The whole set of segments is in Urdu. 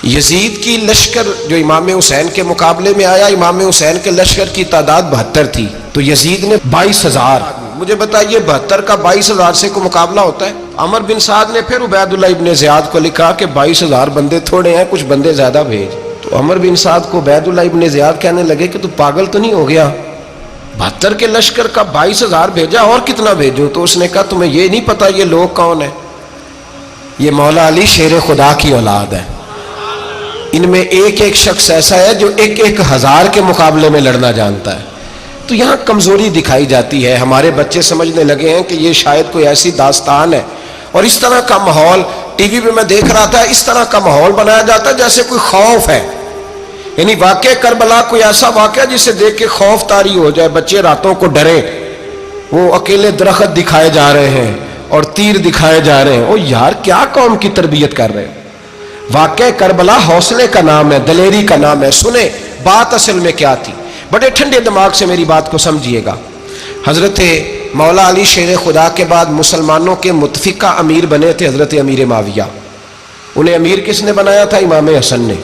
یزید کی لشکر جو امام حسین کے مقابلے میں آیا، امام حسین کے لشکر کی تعداد 72 تھی، تو یزید نے 22,000. مجھے بتائیے 72 کا 22,000 سے کوئی مقابلہ ہوتا ہے؟ عمر بن سعد نے پھر عبید اللہ ابن زیاد کو لکھا کہ 22,000 بندے تھوڑے ہیں، کچھ بندے زیادہ بھیج. تو عمر بن سعد کو عبید اللہ ابن زیاد کہنے لگے کہ تو پاگل تو نہیں ہو گیا، 72 کے لشکر کا 22,000 بھیجا، اور کتنا بھیجوں؟ تو اس نے کہا تمہیں یہ نہیں پتا یہ لوگ کون ہیں؟ یہ مولا علی شیر خدا کی اولاد ہے. ان میں ایک ایک شخص ایسا ہے جو 1,000 کے مقابلے میں لڑنا جانتا ہے. تو یہاں کمزوری دکھائی جاتی ہے. ہمارے بچے سمجھنے لگے ہیں کہ یہ شاید کوئی ایسی داستان ہے، اور اس طرح کا ماحول ٹی وی پہ میں دیکھ رہا تھا، اس طرح کا ماحول بنایا جاتا ہے جیسے کوئی خوف ہے. یعنی واقع کربلا کوئی ایسا واقعہ جسے دیکھ کے خوف طاری ہو جائے، بچے راتوں کو ڈرے. وہ اکیلے درخت دکھائے جا رہے ہیں اور تیر دکھائے جا رہے ہیں. او یار کیا قوم کی تربیت کر رہے ہیں؟ واقع کربلا حوصلے کا نام ہے، دلیری کا نام ہے. سنیں بات اصل میں کیا تھی، بڑے ٹھنڈے دماغ سے میری بات کو سمجھیے گا. حضرت مولا علی شیر خدا کے بعد مسلمانوں کے متفقہ امیر بنے تھے حضرت امیر معاویہ. انہیں امیر کس نے بنایا تھا؟ امام حسن نے،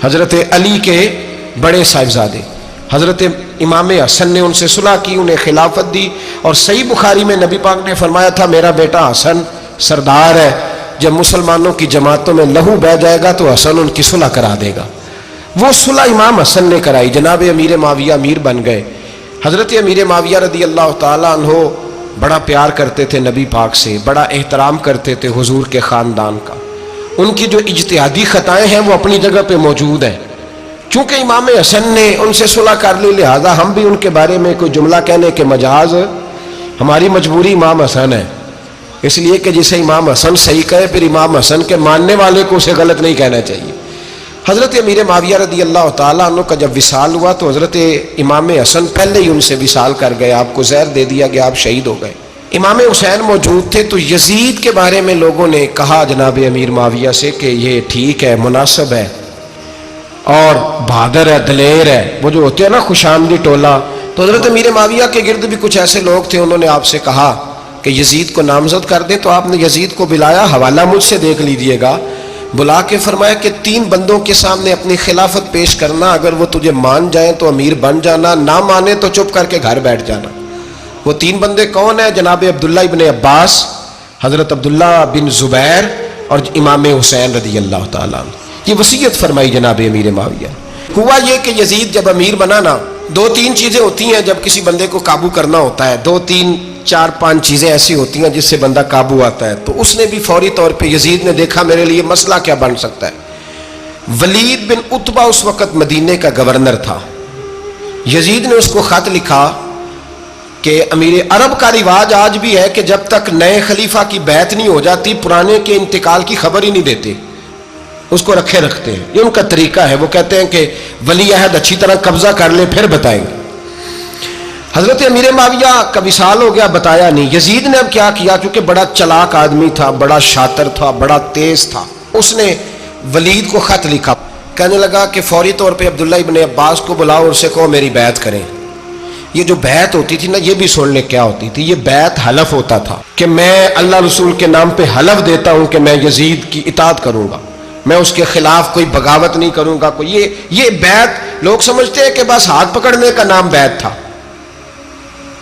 حضرت علی کے بڑے صاحبزادے. حضرت امام حسن نے ان سے صلح کی، انہیں خلافت دی. اور صحیح بخاری میں نبی پاک نے فرمایا تھا میرا بیٹا حسن سردار ہے، جب مسلمانوں کی جماعتوں میں لہو بہہ جائے گا تو حسن ان کی صلح کرا دے گا. وہ صلح امام حسن نے کرائی، جناب امیر معاویہ امیر بن گئے. حضرت امیر معاویہ رضی اللہ تعالیٰ عنہ بڑا پیار کرتے تھے نبی پاک سے، بڑا احترام کرتے تھے حضور کے خاندان کا. ان کی جو اجتہادی خطائیں ہیں وہ اپنی جگہ پہ موجود ہیں. چونکہ امام حسن نے ان سے صلح کر لی، لہذا ہم بھی ان کے بارے میں کوئی جملہ کہنے کے مجاز، ہماری مجبوری امام حسن ہے. اس لیے کہ جسے امام حسن صحیح کہے پھر امام حسن کے ماننے والے کو اسے غلط نہیں کہنا چاہیے. حضرت امیر معاویہ رضی اللہ تعالیٰ عنہ کا جب وصال ہوا تو حضرت امام حسن پہلے ہی ان سے وصال کر گئے، آپ کو زہر دے دیا گیا، آپ شہید ہو گئے. امام حسین موجود تھے. تو یزید کے بارے میں لوگوں نے کہا جناب امیر معاویہ سے کہ یہ ٹھیک ہے، مناسب ہے اور بہادر ہے، دلیر ہے، وہ جو ہوتے ہیں نا خوش آمدی ٹولہ. تو حضرت امیر معاویہ کے گرد بھی کچھ ایسے لوگ تھے، انہوں نے آپ سے کہا کہ یزید کو نامزد کر دیں. تو آپ نے یزید کو بلایا، حوالہ مجھ سے دیکھ لیجئے گا. بلا کے فرمایا کہ 3 بندوں کے سامنے اپنی خلافت پیش کرنا، اگر وہ تجھے مان جائیں تو امیر بن جانا، نہ مانے تو چپ کر کے گھر بیٹھ جانا. وہ 3 بندے کون ہیں؟ جناب عبداللہ ابن عباس، حضرت عبداللہ بن زبیر اور امام حسین رضی اللہ تعالیٰ عنہ. یہ وصیت فرمائی جناب امیر معاویہ. ہوا یہ کہ یزید جب امیر بنا نا، 2-3 چیزیں ہوتی ہیں جب کسی بندے کو قابو کرنا ہوتا ہے، 2-3-4-5 چیزیں ایسی ہوتی ہیں جس سے بندہ قابو آتا ہے. تو اس نے بھی فوری طور پہ، یزید نے دیکھا میرے لیے مسئلہ کیا بن سکتا ہے. ولید بن عتبہ اس وقت مدینے کا گورنر تھا. یزید نے اس کو خط لکھا کہ امیر عرب کا رواج آج بھی ہے کہ جب تک نئے خلیفہ کی بیعت نہیں ہو جاتی پرانے کے انتقال کی خبر ہی نہیں دیتے، اس کو رکھے رکھتے ہیں. یہ ان کا طریقہ ہے. وہ کہتے ہیں کہ ولی عہد اچھی طرح قبضہ کر لے پھر بتائیں گے. حضرت امیر معاویہ کا وصال ہو گیا، بتایا نہیں. یزید نے اب کیا کیا، کیونکہ بڑا چلاک آدمی تھا، بڑا شاطر تھا، بڑا تیز تھا. اس نے ولید کو خط لکھا، کہنے لگا کہ فوری طور پہ عبداللہ ابن عباس کو بلاؤ اور اسے کہو میری بیعت کریں. یہ جو بیعت ہوتی تھی نا، یہ بھی سن لے کیا ہوتی تھی. یہ بیعت حلف ہوتا تھا کہ میں اللہ رسول کے نام پہ حلف دیتا ہوں کہ میں یزید کی اطاعت کروں گا، میں اس کے خلاف کوئی بغاوت نہیں کروں گا. کوئی یہ بیعت لوگ سمجھتے ہیں کہ بس ہاتھ پکڑنے کا نام بیعت تھا.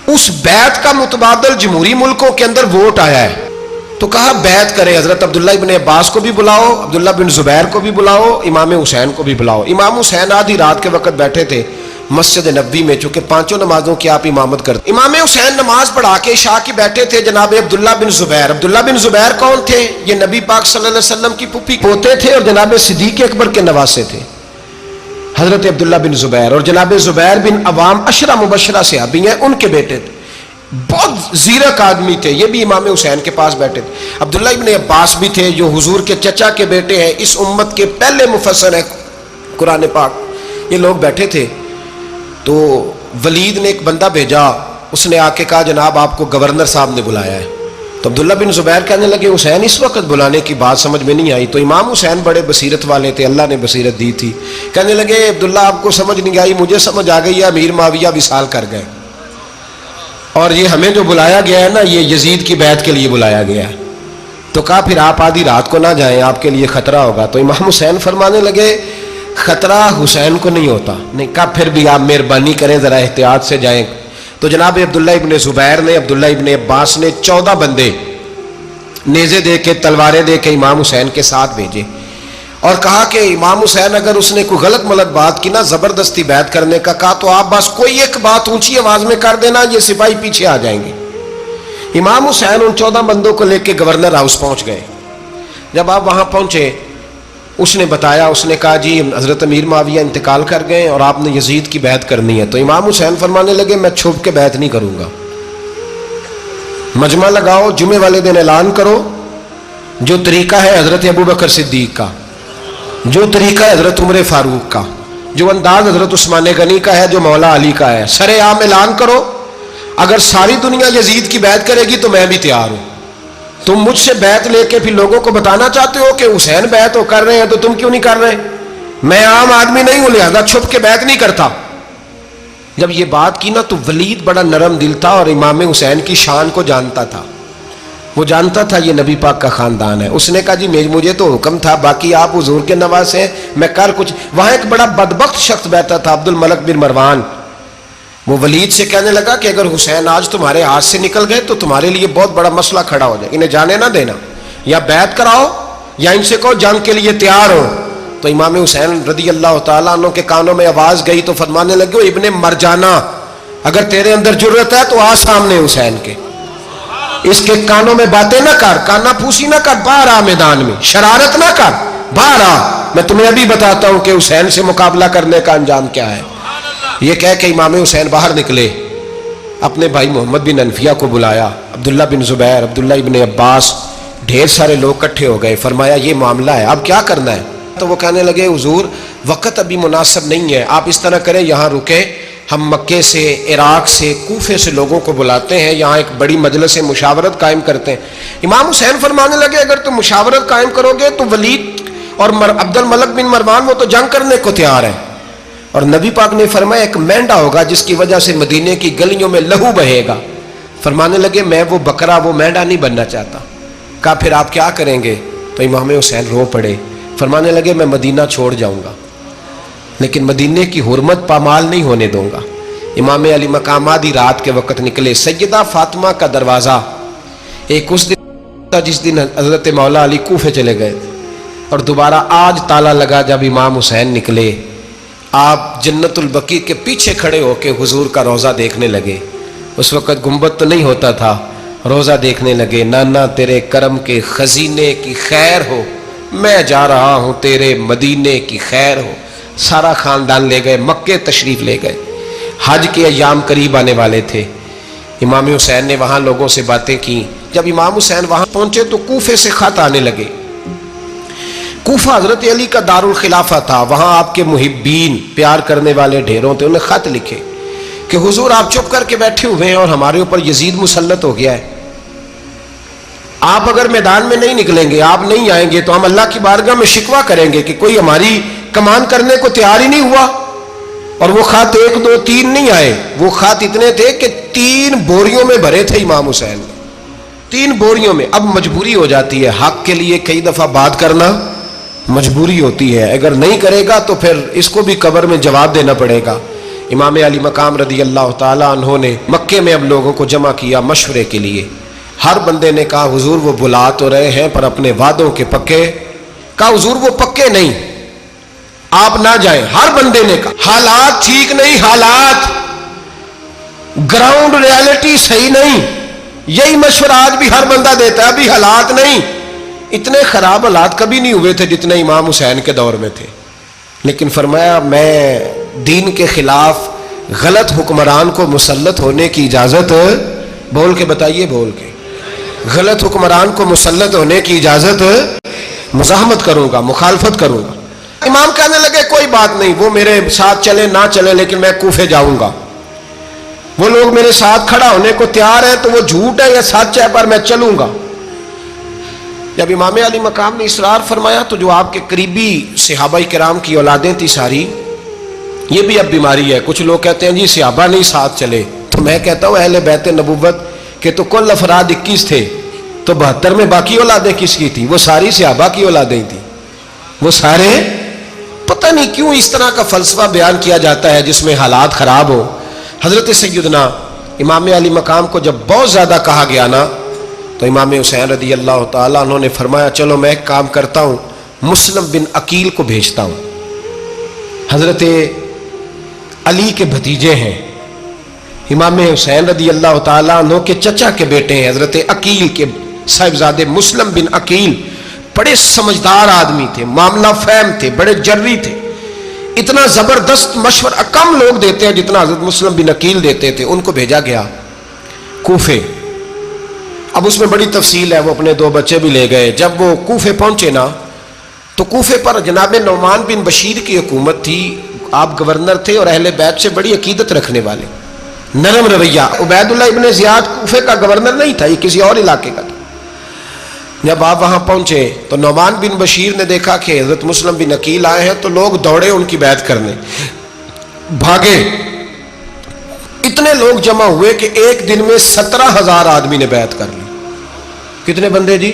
اس بیعت کا متبادل جمہوری ملکوں کے اندر ووٹ آیا ہے. تو کہا بیعت کرے. حضرت عبداللہ ابن عباس کو بھی بلاؤ، عبداللہ بن زبیر کو بھی بلاؤ، امام حسین کو بھی بلاؤ. امام حسین آدھی رات کے وقت بیٹھے تھے مسجد نبوی میں، چونکہ 5 نمازوں کی آپ امامت کرتے. امام حسین نماز پڑھا کے عشاء کی بیٹھے تھے. جناب عبداللہ بن زبیر، عبداللہ بن زبیر کون تھے؟ یہ نبی پاک صلی اللہ علیہ وسلم کی پھوپھی پوتے تھے اور جناب صدیق اکبر کے نواسے تھے. حضرت عبداللہ بن زبیر اور جناب زبیر بن عوام عشرہ مبشرہ صحابی ہیں، ان کے بیٹے تھے. بہت زیرک آدمی تھے. یہ بھی امام حسین کے پاس بیٹھے تھے. عبداللہ ابن عباس بھی تھے جو حضور کے چچا کے بیٹے ہیں، اس امت کے پہلے مفسر ہیں قرآن پاک. یہ لوگ بیٹھے تھے. تو ولید نے ایک بندہ بھیجا، اس نے آ کے کہا جناب آپ کو گورنر صاحب نے بلایا ہے. تو عبداللہ بن زبیر کہنے لگے حسین اس وقت بلانے کی بات سمجھ میں نہیں آئی. تو امام حسین بڑے بصیرت والے تھے، اللہ نے بصیرت دی تھی. کہنے لگے عبداللہ آپ کو سمجھ نہیں آئی، مجھے سمجھ آ گئی ہے، امیر معاویہ وصال کر گئے اور یہ ہمیں جو بلایا گیا ہے نا، یہ یزید کی بیعت کے لیے بلایا گیا ہے. تو کہا پھر آپ آدھی رات کو نہ جائیں، آپ کے لیے خطرہ ہوگا۔ تو امام حسین فرمانے لگے خطرہ حسین کو نہیں ہوتا۔ نہیں، کہا پھر بھی آپ مہربانی کریں ذرا احتیاط سے جائیں۔ تو جناب عبداللہ ابن زبیر نے، عبداللہ ابن عباس نے 14 بندے نیزے دے کے، تلواریں دے کے امام حسین کے ساتھ بھیجے اور کہا کہ امام حسین اگر اس نے کوئی غلط ملت بات کی نا، زبردستی بیعت کرنے کا کہا، تو آپ بس کوئی ایک بات اونچی آواز میں کر دینا، یہ سپاہی پیچھے آ جائیں گے۔ امام حسین ان 14 بندوں کو لے کے گورنر ہاؤس پہنچ گئے۔ جب آپ وہاں پہنچے، اس نے بتایا، اس نے کہا جی حضرت امیر معاویہ انتقال کر گئے اور آپ نے یزید کی بیعت کرنی ہے۔ تو امام حسین فرمانے لگے میں چھپ کے بیعت نہیں کروں گا، مجمع لگاؤ، جمعے والے دن اعلان کرو، جو طریقہ ہے حضرت ابوبکر صدیق کا، جو طریقہ ہے حضرت عمر فاروق کا، جو انداز حضرت عثمان غنی کا ہے، جو مولا علی کا ہے، سر عام اعلان کرو، اگر ساری دنیا یزید کی بیعت کرے گی تو میں بھی تیار ہوں۔ تم مجھ سے بیعت لے کے پھر لوگوں کو بتانا چاہتے ہو کہ حسین بیعت ہو کر رہے ہیں تو تم کیوں نہیں کر رہے؟ میں عام آدمی نہیں ہوں، لہذا چھپ کے بیعت نہیں کرتا۔ جب یہ بات کی نا تو ولید بڑا نرم دل تھا اور امام حسین کی شان کو جانتا تھا، وہ جانتا تھا یہ نبی پاک کا خاندان ہے۔ اس نے کہا جی مجھے تو حکم تھا، باقی آپ حضور کے نواز ہیں، میں کر کچھ۔ وہاں ایک بڑا بدبخت شخص بیٹھا تھا، عبد الملک بن مروان، وہ ولید سے کہنے لگا کہ اگر حسین آج تمہارے ہاتھ سے نکل گئے تو تمہارے لیے بہت بڑا مسئلہ کھڑا ہو جائے، انہیں جانے نہ دینا، یا بیعت کراؤ یا ان سے کہو جنگ کے لیے تیار ہو۔ تو امام حسین رضی اللہ تعالیٰ عنہ کے کانوں میں آواز گئی تو فرمانے لگے ابن مرجانہ، اگر تیرے اندر جرت ہے تو آ سامنے حسین کے، اس کے کانوں میں باتیں نہ کر، کانا پھوسی نہ کر، باہر آ میدان میں، شرارت نہ کر، باہر آ، میں تمہیں ابھی بتاتا ہوں کہ حسین سے مقابلہ کرنے کا انجام کیا ہے۔ یہ کہہ کہ امام حسین باہر نکلے، اپنے بھائی محمد بن انفیہ کو بلایا، عبداللہ بن زبیر، عبداللہ ابن عباس، ڈھیر سارے لوگ اکٹھے ہو گئے۔ فرمایا یہ معاملہ ہے، اب کیا کرنا ہے؟ تو وہ کہنے لگے حضور وقت ابھی مناسب نہیں ہے، آپ اس طرح کریں یہاں رکیں، ہم مکے سے، عراق سے، کوفے سے لوگوں کو بلاتے ہیں، یہاں ایک بڑی مجلس مشاورت قائم کرتے ہیں۔ امام حسین فرمانے لگے اگر تم مشاورت قائم کرو گے تو ولید اور عبد الملک بن مروان وہ تو جنگ کرنے کو تیار ہیں، اور نبی پاک نے فرمایا ایک مینڈا ہوگا جس کی وجہ سے مدینے کی گلیوں میں لہو بہے گا۔ فرمانے لگے میں وہ بکرا، وہ مینڈا نہیں بننا چاہتا۔ کہا پھر آپ کیا کریں گے؟ تو امام حسین رو پڑے، فرمانے لگے میں مدینہ چھوڑ جاؤں گا لیکن مدینے کی حرمت پامال نہیں ہونے دوں گا۔ امام علی مقام آدھی رات کے وقت نکلے، سیدہ فاطمہ کا دروازہ ایک اس دن تھا جس دن حضرت مولا علی کوفے چلے گئے، اور دوبارہ آج تالا لگا جب امام حسین نکلے۔ آپ جنت البقیع کے پیچھے کھڑے ہو کے حضور کا روضہ دیکھنے لگے، اس وقت گنبد تو نہیں ہوتا تھا، روضہ دیکھنے لگے۔ نانا تیرے کرم کے خزینے کی خیر ہو، میں جا رہا ہوں تیرے مدینے کی خیر ہو۔ سارا خاندان لے گئے، مکے تشریف لے گئے، حج کے ایام قریب آنے والے تھے۔ امام حسین نے وہاں لوگوں سے باتیں کی۔ جب امام حسین وہاں پہنچے تو کوفے سے خط آنے لگے۔ کوفہ حضرت علی کا دارالخلافہ تھا، وہاں آپ کے محبین، پیار کرنے والے ڈھیروں تھے، انہیں خط لکھے کہ حضور آپ چپ کر کے بیٹھے ہوئے ہیں اور ہمارے اوپر یزید مسلط ہو گیا ہے، آپ اگر میدان میں نہیں نکلیں گے، آپ نہیں آئیں گے تو ہم اللہ کی بارگاہ میں شکوہ کریں گے کہ کوئی ہماری کمان کرنے کو تیار ہی نہیں ہوا۔ اور وہ خط 1 2 3 نہیں آئے، وہ خط اتنے تھے کہ 3 بوریوں میں بھرے تھے امام حسین، 3 بوریوں میں۔ اب مجبوری ہو جاتی ہے، حق کے لیے کئی دفعہ بات کرنا مجبوری ہوتی ہے، اگر نہیں کرے گا تو پھر اس کو بھی قبر میں جواب دینا پڑے گا۔ امام علی مقام رضی اللہ تعالیٰ عنہ نے مکے میں اب لوگوں کو جمع کیا مشورے کے لیے۔ ہر بندے نے کہا حضور وہ بلا تو رہے ہیں پر اپنے وعدوں کے پکے۔ کہا حضور وہ پکے نہیں، آپ نہ جائیں۔ ہر بندے نے کہا حالات ٹھیک نہیں، حالات گراؤنڈ ریالٹی صحیح نہیں، یہی مشورہ آج بھی ہر بندہ دیتا ہے، ابھی حالات نہیں۔ اتنے خراب حالات کبھی نہیں ہوئے تھے جتنے امام حسین کے دور میں تھے، لیکن فرمایا میں دین کے خلاف غلط حکمران کو مسلط ہونے کی اجازت، بول کے بتائیے، بول کے، غلط حکمران کو مسلط ہونے کی اجازت، مزاحمت کروں گا، مخالفت کروں گا۔ امام کہنے لگے کوئی بات نہیں، وہ میرے ساتھ چلے نہ چلے لیکن میں کوفے جاؤں گا، وہ لوگ میرے ساتھ کھڑا ہونے کو تیار ہے تو وہ جھوٹ ہے یا سچ ہے پر میں چلوں گا۔ جب امام علی مقام نے اصرار فرمایا تو جو آپ کے قریبی صحابہ کرام کی اولادیں تھی ساری، یہ بھی اب بیماری ہے، کچھ لوگ کہتے ہیں جی صحابہ نہیں ساتھ چلے، تو میں کہتا ہوں اہل بیت نبوت کے تو کل افراد 21 تھے، تو 72 میں باقی اولادیں کس کی تھی؟ وہ ساری صحابہ کی اولادیں تھی، وہ سارے. پتہ نہیں کیوں اس طرح کا فلسفہ بیان کیا جاتا ہے جس میں حالات خراب ہو. حضرت سیدنا امام علی مقام کو جب بہت زیادہ کہا گیا نا تو امام حسین رضی اللہ تعالیٰ انہوں نے فرمایا چلو میں ایک کام کرتا ہوں، مسلم بن عقیل کو بھیجتا ہوں. حضرت علی کے بھتیجے ہیں، امام حسین رضی اللہ تعالیٰ عنہ کے چچا کے بیٹے ہیں، حضرت عقیل کے صاحبزادے مسلم بن عقیل. بڑے سمجھدار آدمی تھے، معاملہ فہم تھے، بڑے جری تھے. اتنا زبردست مشورہ کم لوگ دیتے ہیں جتنا حضرت مسلم بن عقیل دیتے تھے. ان کو بھیجا گیا کوفے. اب اس میں بڑی تفصیل ہے، وہ اپنے 2 بچے بھی لے گئے. جب وہ کوفے پہنچے نا تو کوفے پر جناب نعمان بن بشیر کی حکومت تھی. آپ گورنر تھے اور اہل بیت سے بڑی عقیدت رکھنے والے، نرم رویہ. عبید اللہ ابن زیاد کوفے کا گورنر نہیں تھا، یہ کسی اور علاقے کا تھا. جب آپ وہاں پہنچے تو نعمان بن بشیر نے دیکھا کہ حضرت مسلم بن عقیل آئے ہیں تو لوگ دوڑے ان کی بیعت کرنے، بھاگے. اتنے لوگ جمع ہوئے کہ ایک دن میں 17,000 آدمی نے بیعت کر لی. کتنے بندے جی؟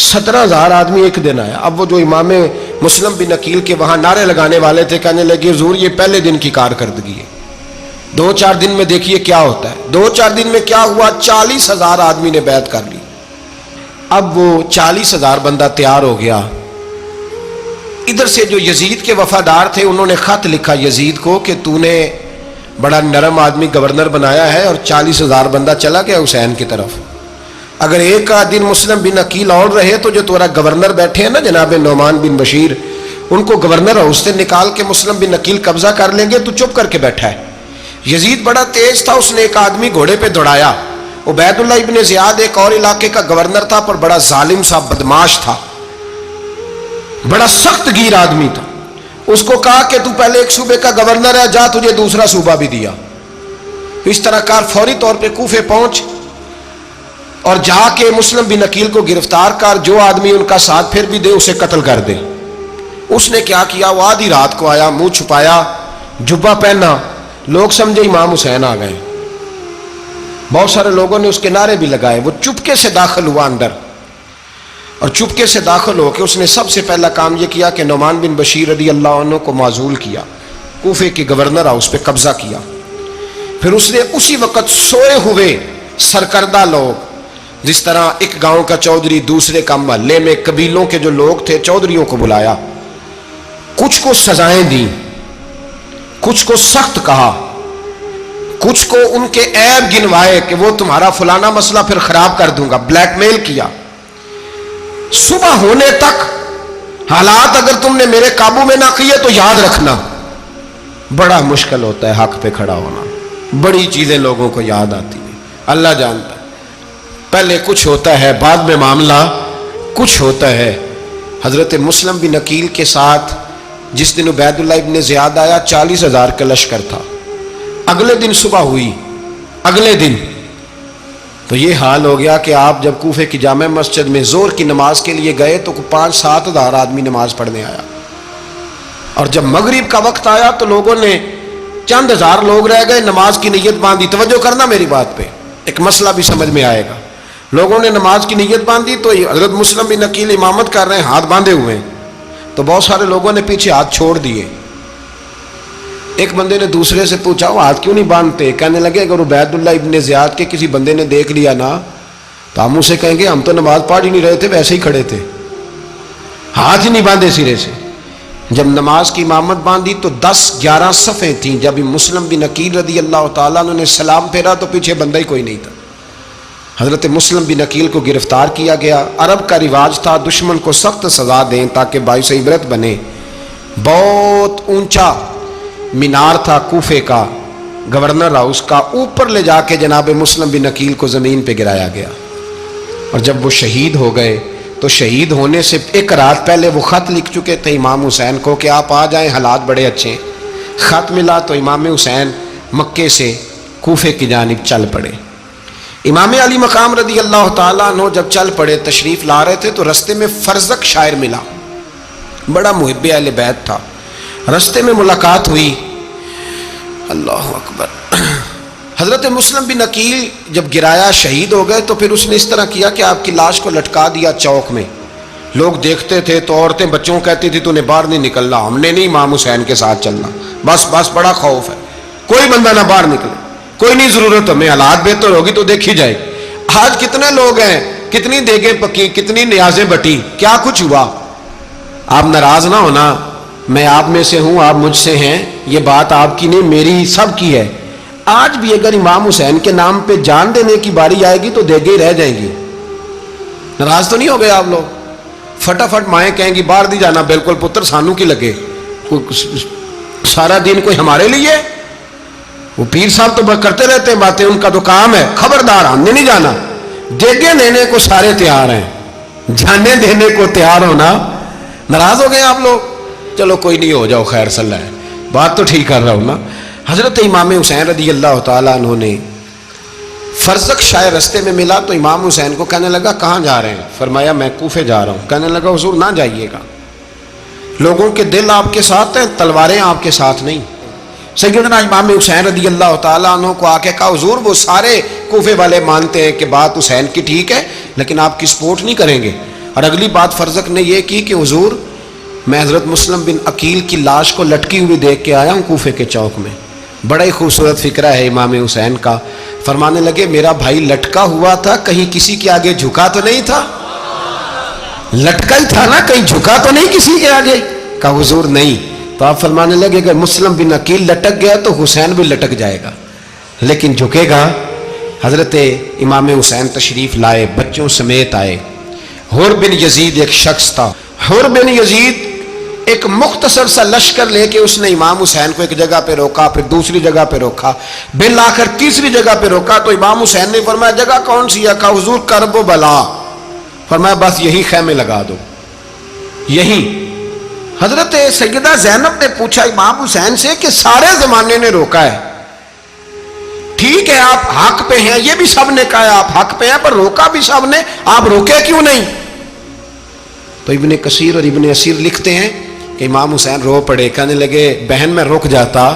17,000 آدمی ایک دن آیا. اب وہ جو امام مسلم بن عقیل کے وہاں نعرے لگانے والے تھے کہنے لگے حضور یہ پہلے دن کی کارکردگی ہے، 2-4 دن میں دیکھیے کیا ہوتا ہے. 2-4 دن میں کیا ہوا؟ 40,000 آدمی نے بیعت کر لی. اب وہ 40,000 بندہ تیار ہو گیا. ادھر سے جو یزید کے وفادار تھے انہوں نے خط لکھا یزید کو کہ تو نے بڑا نرم آدمی گورنر بنایا ہے اور 40,000 بندہ چلا گیا حسین کی طرف. اگر ایک دن مسلم بن عقیل اور رہے تو جو تمہارا گورنر بیٹھے ہیں نا جناب نعمان بن بشیر، ان کو گورنر ہاؤس سے نکال کے مسلم بن عقیل قبضہ کر لیں گے. تو چپ کر کے بیٹھا ہے. یزید بڑا تیز تھا، اس نے ایک آدمی گھوڑے پہ دوڑایا. عبید اللہ ابن زیاد ایک اور علاقے کا گورنر تھا پر بڑا ظالم سا بدماش تھا، بڑا سخت گیر آدمی تھا. اس کو کہا کہ تو پہلے ایک صوبے کا گورنر ہے، جا تجھے دوسرا صوبہ بھی دیا. اس طرح کار فوری طور پہ کوفے پہنچ اور جا کے مسلم بن عقیل کو گرفتار کر، جو آدمی ان کا ساتھ پھر بھی دے اسے قتل کر دے. اس نے کیا کیا؟ وہ آدھی رات کو آیا، منہ چھپایا، جبہ پہنا. لوگ سمجھے امام حسین آ گئے. بہت سارے لوگوں نے اس کے نعرے بھی لگائے. وہ چپکے سے داخل ہوا اندر اور چپکے سے داخل ہو کے اس نے سب سے پہلا کام یہ کیا کہ نعمان بن بشیر رضی اللہ عنہ کو معزول کیا، کوفے کے گورنر ہاؤس پہ قبضہ کیا. پھر اس نے اسی وقت سوئے ہوئے سرکردہ لوگ، جس طرح ایک گاؤں کا چودھری دوسرے کا محلے میں قبیلوں کے جو لوگ تھے چودھریوں کو بلایا، کچھ کو سزائیں دیں، کچھ کو سخت کہا، کچھ کو ان کے عیب گنوائے کہ وہ تمہارا فلانا مسئلہ پھر خراب کر دوں گا، بلیک میل کیا. صبح ہونے تک حالات اگر تم نے میرے قابو میں نہ کیے تو یاد رکھنا بڑا مشکل ہوتا ہے حق پہ کھڑا ہونا. بڑی چیزیں لوگوں کو یاد آتی ہیں، اللہ جانتا ہے. پہلے کچھ ہوتا ہے، بعد میں معاملہ کچھ ہوتا ہے. حضرت مسلم بن عقیل کے ساتھ جس دن عبید اللہ ابن زیاد آیا 40,000 کا لشکر تھا. اگلے دن صبح ہوئی، اگلے دن تو یہ حال ہو گیا کہ آپ جب کوفے کی جامع مسجد میں زور کی نماز کے لیے گئے تو 5-7 ہزار آدمی نماز پڑھنے آیا. اور جب مغرب کا وقت آیا تو لوگوں نے چند ہزار لوگ رہ گئے، نماز کی نیت باندھی. توجہ کرنا میری بات پہ، ایک مسئلہ بھی سمجھ میں آئے گا. لوگوں نے نماز کی نیت باندھی تو حضرت مسلم بن عقیل امامت کر رہے ہیں، ہاتھ باندھے ہوئے ہیں. تو بہت سارے لوگوں نے پیچھے ہاتھ چھوڑ دیے. ایک بندے نے دوسرے سے پوچھا وہ ہاتھ کیوں نہیں باندھتے؟ کہنے لگے اگر عبید اللہ ابن زیاد کے کسی بندے نے دیکھ لیا نا تو ہم اسے کہیں گے ہم تو نماز پڑھ ہی نہیں رہے تھے، ویسے ہی کھڑے تھے، ہاتھ ہی نہیں باندھے سرے سے. جب نماز کی امامت باندھی تو 10-11 صفیں تھیں. جب مسلم بن عقیل رضی اللہ تعالیٰ نے سلام پھیرا تو پیچھے بندہ ہی کوئی نہیں تھا. حضرت مسلم بن عقیل کو گرفتار کیا گیا. عرب کا رواج تھا دشمن کو سخت سزا دیں تاکہ باعث عبرت بنے. بہت اونچا مینار تھا کوفے کا گورنر ہاؤس کا، اوپر لے جا کے جناب مسلم بن عقیل کو زمین پہ گرایا گیا. اور جب وہ شہید ہو گئے تو شہید ہونے سے ایک رات پہلے وہ خط لکھ چکے تھے امام حسین کو کہ آپ آ جائیں، حالات بڑے اچھے ہیں. خط ملا تو امام حسین مکے سے کوفے کی جانب چل پڑے. امام علی مقام رضی اللہ تعالیٰ عنہ جب چل پڑے تشریف لا رہے تھے تو رستے میں فرزق شاعر ملا، بڑا محب اہل بیت تھا. رستے میں ملاقات ہوئی، اللہ اکبر. حضرت مسلم بن عقیل جب گرایا شہید ہو گئے تو پھر اس نے اس طرح کیا کہ آپ کی لاش کو لٹکا دیا چوک میں. لوگ دیکھتے تھے تو عورتیں بچوں کو کہتی تھی تو نے باہر نہیں نکلنا, ہم نے نہیں امام حسین کے ساتھ چلنا, بس بڑا خوف ہے, کوئی بندہ نہ باہر نکلے, کوئی نہیں ضرورت ہمیں, حالات بہتر ہوگی تو دیکھی جائے گی. آج کتنے لوگ ہیں, کتنی دیگیں پکی, کتنی نیازیں بٹی, کیا کچھ ہوا. آپ ناراض نہ ہونا, میں آپ میں سے ہوں, آپ مجھ سے ہیں, یہ بات آپ کی نہیں میری سب کی ہے. آج بھی اگر امام حسین کے نام پہ جان دینے کی باری آئے گی تو دیگیں رہ جائیں گی. ناراض تو نہیں ہو گئے آپ لوگ؟ فٹافٹ مائیں کہیں گی باہر نہیں جانا, بالکل پتر سانو کی لگے, سارا دن کوئی ہمارے لیے. وہ پیر صاحب تو کرتے رہتے ہیں باتیں, ان کا تو کام ہے, خبردار ہم نے نہیں جانا. دیگیں دینے کو سارے تیار ہیں, جانے دینے کو تیار ہونا. ناراض ہو گئے آپ لوگ؟ چلو کوئی نہیں, ہو جاؤ, خیر صلی اللہ ہے, بات تو ٹھیک کر رہا ہوں نا. حضرت امام حسین رضی اللہ تعالیٰ عنہ نے فرزق شاہ رستے میں ملا تو امام حسین کو کہنے لگا کہاں جا رہے ہیں؟ فرمایا میں کوفے جا رہا ہوں. کہنے لگا حضور نہ جائیے گا, لوگوں کے دل آپ کے ساتھ ہیں, تلواریں آپ کے ساتھ نہیں. سیدنا امام حسین رضی اللہ تعالیٰ عنہ کو آ کے کہا حضور وہ سارے کوفے والے مانتے ہیں کہ بات حسین کی ٹھیک ہے لیکن آپ کی سپورٹ نہیں کریں گے. اور اگلی بات فرزق نے یہ کی کہ حضور میں حضرت مسلم بن عقیل کی لاش کو لٹکی ہوئی دیکھ کے آیا ہوں کوفے کے چوک میں. بڑا ہی خوبصورت فکرہ ہے امام حسین کا. فرمانے لگے میرا بھائی لٹکا ہوا تھا, کہیں کسی کے آگے جھکا تو نہیں تھا؟ لٹکا ہی تھا نا, کہیں جھکا تو نہیں کسی کے آگے؟ کہا حضور نہیں. تو آپ فرمانے لگے اگر مسلم بن عقیل لٹک گیا تو حسین بھی لٹک جائے گا, لیکن جھکے گا. حضرت امام حسین تشریف لائے, بچوں سمیت آئے. حر بن یزید ایک شخص تھا. حر بن یزید ایک مختصر سا لشکر لے کے اس نے امام حسین کو ایک جگہ پہ روکا, پھر دوسری جگہ پہ روکا, بالآخر تیسری جگہ پہ روکا. تو امام حسین نے فرمایا جگہ کون سی ہے؟ کہا حضور کرب و بلا. فرمایا بس یہی خیمے لگا دو, یہی. حضرت سیدہ زینب نے پوچھا امام حسین سے کہ سارے زمانے نے روکا ہے, ٹھیک ہے آپ حق پہ ہیں, یہ بھی سب نے کہا ہے آپ حق پہ ہیں, پر روکا بھی سب نے, آپ روکے کیوں نہیں؟ تو ابن کثیر اور ابن اسیر لکھتے ہیں کہ امام حسین رو پڑے, کہنے لگے بہن میں رک جاتا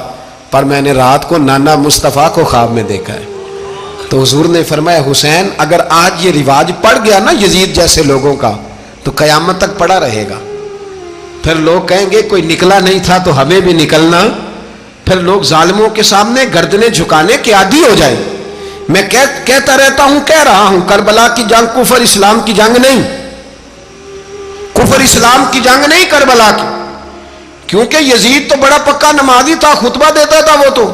پر میں نے رات کو نانا مصطفیٰ کو خواب میں دیکھا ہے. تو حضور نے فرمایا حسین اگر آج یہ رواج پڑ گیا نا یزید جیسے لوگوں کا تو قیامت تک پڑا رہے گا. پھر لوگ کہیں گے کوئی نکلا نہیں تھا تو ہمیں بھی نکلنا. پھر لوگ ظالموں کے سامنے گردنیں جھکانے کے عادی ہو جائیں. میں کہتا رہتا ہوں, کہہ رہا ہوں, کربلا کی جنگ کفر اسلام کی جنگ نہیں, کفر اسلام کی جنگ نہیں کربلا کی. کیونکہ یزید تو بڑا پکا نمازی تھا, خطبہ دیتا تھا. وہ تو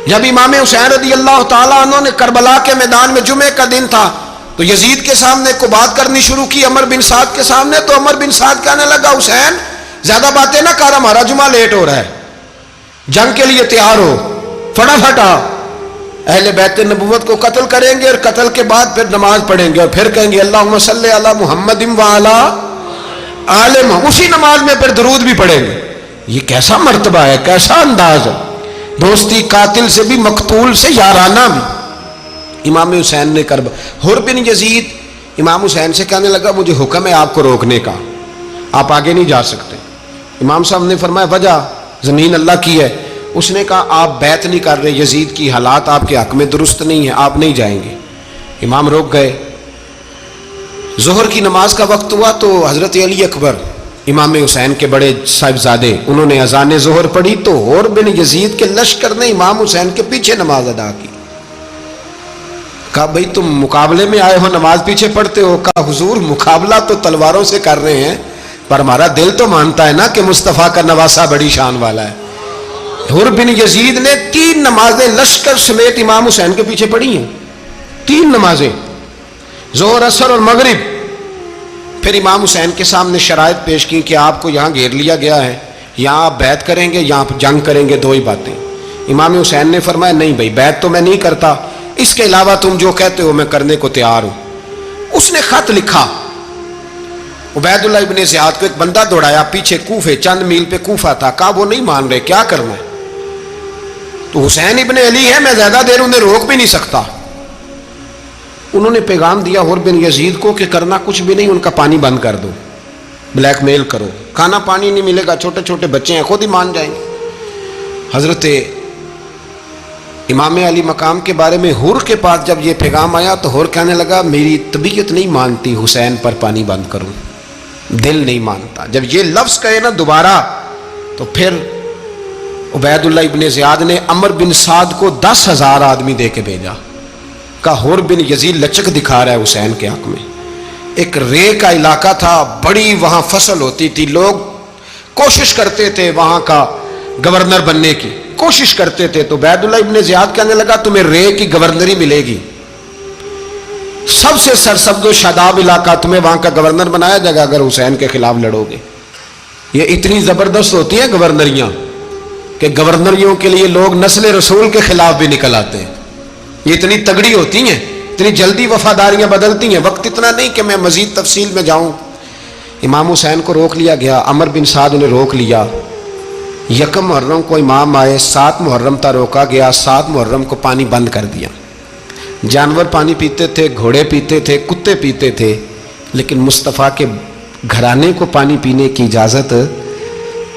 جب امام حسین رضی اللہ تعالیٰ عنہ نے کربلا کے میدان میں جمعے کا دن تھا تو یزید کے سامنے کو بات کرنی شروع کی, عمر بن سعد کے سامنے. تو عمر بن سعد کہنے لگا حسین زیادہ باتیں نہ کر, ہمارا جمعہ لیٹ ہو رہا ہے, جنگ کے لیے تیار ہو, فٹافٹ آ. اہل بیت نبوت کو قتل کریں گے اور قتل کے بعد پھر نماز پڑھیں گے اور پھر کہیں گے اللہم صلی علی محمد وعلی آل محمد, اسی نماز میں پھر درود بھی پڑھیں گے. یہ کیسا مرتبہ ہے, کیسا انداز ہے, دوستی قاتل سے بھی مقتول سے یارانہ بھی. امام حسین نے حر بن یزید امام حسین سے کہنے لگا مجھے حکم ہے آپ کو روکنے کا, آپ آگے نہیں جا سکتے. امام صاحب نے فرمایا وجہ زمین اللہ کی ہے. اس نے کہا آپ بیعت نہیں کر رہے, یزید کی حالات آپ کے حق میں درست نہیں ہیں, آپ نہیں جائیں گے. امام روک گئے. ظہر کی نماز کا وقت ہوا تو حضرت علی اکبر امام حسین کے بڑے صاحبزادے انہوں نے اذان ظہر پڑھی تو حر بن یزید کے لشکر نے امام حسین کے پیچھے نماز ادا کی. کہا بھئی تم مقابلے میں آئے ہو نماز پیچھے پڑھتے ہو؟ کہا حضور مقابلہ تو تلواروں سے کر رہے ہیں پر ہمارا دل تو مانتا ہے نا کہ مصطفیٰ کا نواسہ بڑی شان والا ہے. حر بن یزید نے 3 نمازیں لشکر سمیت امام حسین کے پیچھے پڑھی ہیں, 3 نمازیں, ظہر اثر اور مغرب. پھر امام حسین کے سامنے شرائط پیش کی کہ آپ کو یہاں گھیر لیا گیا ہے, یہاں آپ بیعت کریں گے, یہاں جنگ کریں گے, 2 ہی باتیں. امام حسین نے فرمایا نہیں بھائی بیعت تو میں نہیں کرتا, اس کے علاوہ تم جو کہتے ہو میں کرنے کو تیار ہوں. اس نے خط لکھا, عبید اللہ ابن زیاد کو ایک بندہ دوڑایا پیچھے کوفے, چند میل پہ کوفہ تھا. کہا وہ نہیں مان رہے, کیا کرنا ہے؟ تو حسین ابن علی ہے, میں زیادہ دیر انہیں روک بھی نہیں سکتا. انہوں نے پیغام دیا حر بن یزید کو کہ کرنا کچھ بھی نہیں, ان کا پانی بند کر دو, بلیک میل کرو, کھانا پانی نہیں ملے گا, چھوٹے چھوٹے بچے ہیں, خود ہی مان جائیں گے. حضرت امام علی مقام کے بارے میں حور کے پاس جب یہ پیغام آیا تو حور کہنے لگا میری طبیعت نہیں مانتی حسین پر پانی بند کروں، دل نہیں مانتا۔ جب یہ لفظ کہے نا دوبارہ تو پھر عبید اللہ ابن زیاد نے عمر بن سعد کو 10,000 آدمی دے کے بھیجا، کہا حور بن یزید لچک دکھا رہا ہے حسین کے حق میں۔ ایک رے کا علاقہ تھا، بڑی وہاں فصل ہوتی تھی، لوگ کوشش کرتے تھے وہاں کا گورنر بننے کی، کوشش کرتے تھے۔ تو عبید اللہ ابن زیاد کہنے لگا تمہیں رے کی گورنری ملے گی، سب سے سرسبز و شاداب علاقہ، تمہیں وہاں کا گورنر بنایا جائے گا اگر حسین کے خلاف لڑو گے۔ یہ اتنی زبردست ہوتی ہیں گورنریاں کہ گورنریوں کے لیے لوگ نسل رسول کے خلاف بھی نکل آتے ہیں، یہ اتنی تگڑی ہوتی ہیں، اتنی جلدی وفاداریاں بدلتی ہیں۔ وقت اتنا نہیں کہ میں مزید تفصیل میں جاؤں۔ امام حسین کو روک لیا گیا، عمر بن سعد نے روک لیا۔ یکم محرم کو امام آئے، 7 محرم تا روکا گیا، 7 محرم کو پانی بند کر دیا۔ جانور پانی پیتے تھے، گھوڑے پیتے تھے، کتے پیتے تھے، لیکن مصطفیٰ کے گھرانے کو پانی پینے کی اجازت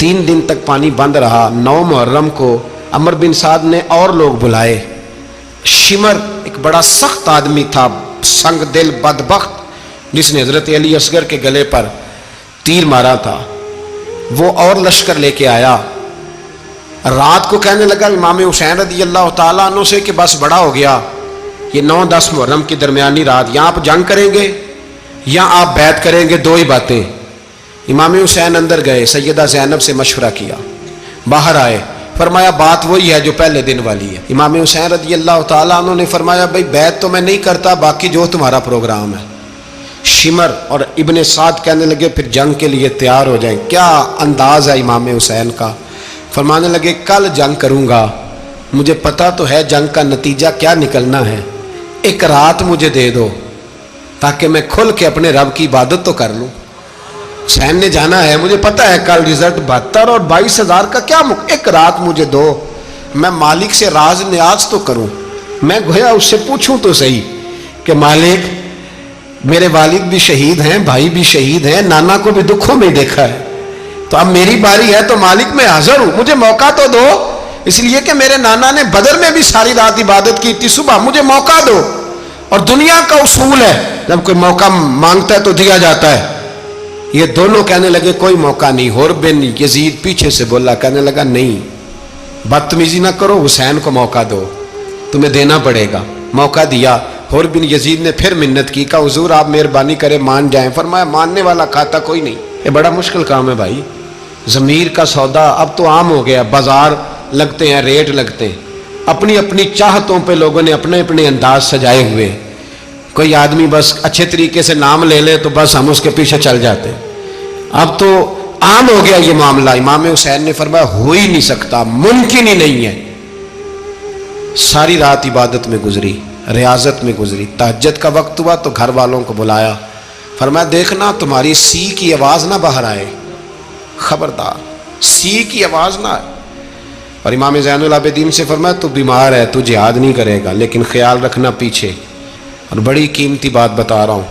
3 دن تک پانی بند رہا۔ 9 محرم کو عمر بن سعد نے اور لوگ بلائے۔ شمر ایک بڑا سخت آدمی تھا، سنگ دل بدبخت، جس نے حضرت علی اصغر کے گلے پر تیر مارا تھا، وہ اور لشکر لے کے آیا۔ رات کو کہنے لگا امام حسین رضی اللہ تعالیٰ عنہ سے کہ بس بڑا ہو گیا، یہ 9-10 محرم کی درمیانی رات، یا آپ جنگ کریں گے یا آپ بیعت کریں گے، 2 ہی باتیں۔ امام حسین اندر گئے، سیدہ زینب سے مشورہ کیا، باہر آئے، فرمایا بات وہی ہے جو پہلے دن والی ہے۔ امام حسین رضی اللہ تعالیٰ عنہ نے فرمایا بھائی بیعت تو میں نہیں کرتا، باقی جو تمہارا پروگرام ہے۔ شمر اور ابن سعد کہنے لگے پھر جنگ کے لیے تیار ہو جائیں۔ کیا انداز ہے امام حسین کا، فرمانے لگے کل جنگ کروں گا، مجھے پتا تو ہے جنگ کا نتیجہ کیا نکلنا ہے، ایک رات مجھے دے دو تاکہ میں کھل کے اپنے رب کی عبادت تو کر لوں۔ حسین نے جانا ہے، مجھے پتا ہے کل رزلٹ 72 اور 22,000 کا کیا ایک رات مجھے دو، میں مالک سے راز نیاز تو کروں، میں گویا اس سے پوچھوں تو صحیح کہ مالک میرے والد بھی شہید ہیں، بھائی بھی شہید ہیں، نانا کو بھی دکھوں میں دیکھا ہے، تو اب میری باری ہے تو مالک میں حاضر ہوں، مجھے موقع تو دو، اس لیے کہ میرے نانا نے بدر میں بھی ساری رات عبادت کی تھی، صبح مجھے موقع دو۔ اور دنیا کا اصول ہے جب کوئی موقع مانگتا ہے تو دیا جاتا ہے۔ یہ دونوں کہنے لگے کوئی موقع نہیں۔ حور بن یزید پیچھے سے بولا، کہنے لگا نہیں بدتمیزی نہ کرو، حسین کو موقع دو، تمہیں دینا پڑے گا۔ موقع دیا۔ حور بن یزید نے پھر منت کی، کہا حضور آپ مہربانی کریں مان جائیں۔ فرمایا ماننے والا کھاتا کوئی نہیں، یہ بڑا مشکل کام ہے بھائی، ضمیر کا سودا اب تو عام ہو گیا، بازار لگتے ہیں، ریٹ لگتے ہیں، اپنی اپنی چاہتوں پہ لوگوں نے اپنے اپنے انداز سجائے ہوئے، کوئی آدمی بس اچھے طریقے سے نام لے لے تو بس ہم اس کے پیچھے چل جاتے ہیں، اب تو عام ہو گیا یہ معاملہ۔ امام حسین نے فرمایا ہو ہی نہیں سکتا، ممکن ہی نہیں ہے۔ ساری رات عبادت میں گزری، ریاضت میں گزری، تہجد کا وقت ہوا تو گھر والوں کو بلایا، فرمایا دیکھنا تمہاری سی کی آواز نہ باہر آئے، خبردار سی کی آواز نہ آئے۔ اور امام زین العابدین سے فرمایا تو بیمار ہے، تو جہاد نہیں کرے گا، لیکن خیال رکھنا پیچھے۔ اور بڑی قیمتی بات بتا رہا ہوں،